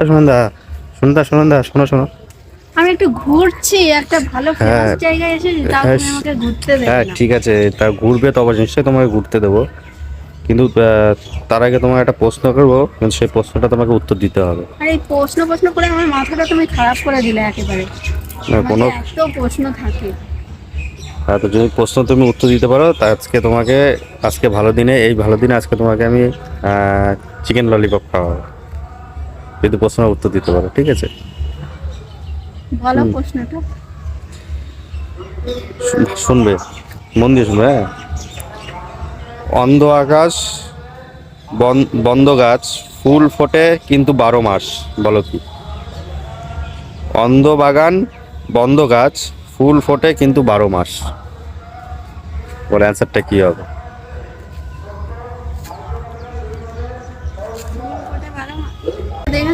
সুনন্দা, সুনন্দা, সুনন্দা, শোনো শোনো। আমি একটু ঘুরছি, একটা ভালো ফেমাস জায়গায় এসেছি, তাও তুমি আমাকে ঘুরতে দেবে হ্যাঁ না। ঠিক আছে, তা ঘুরবে তো অবশ্যই, নিশ্চয়ই তোমাকে ঘুরতে দেবো, কিন্তু তার আগে তোমাকে একটা প্রশ্ন করবো, কিন্তু সেই প্রশ্নটা তোমাকে উত্তর দিতে হবে। আর এই প্রশ্ন প্রশ্ন করে আমার মাথাটা তুমি খারাপ করে দিলে একেবারে। কোনো আমাকে এত প্রশ্ন থাকে। হ্যাঁ, তো যদি প্রশ্ন তুমি উত্তর দিতে পারো তা আজকে তোমাকে, আজকে ভালো দিনে, এই ভালো দিনে আজকে তোমাকে আমি চিকেন ললিপপ খাওয়াবো, যদি প্রশ্নের উত্তর দিতে পারো, ঠিক আছে? বলো প্রশ্নটা। শুনবে, মন দিয়ে শুনবে, হ্যাঁ। অন্ধ আকাশ, বন্ধ গাছ, ফুল ফোটে কিন্তু 12 মাস, বলো কি? অন্ধ বাগান, বন্ধ গাছ, ফুল ফোটে কিন্তু 12 মাস, বলে অ্যান্সারটা কি হবে? দেখেছো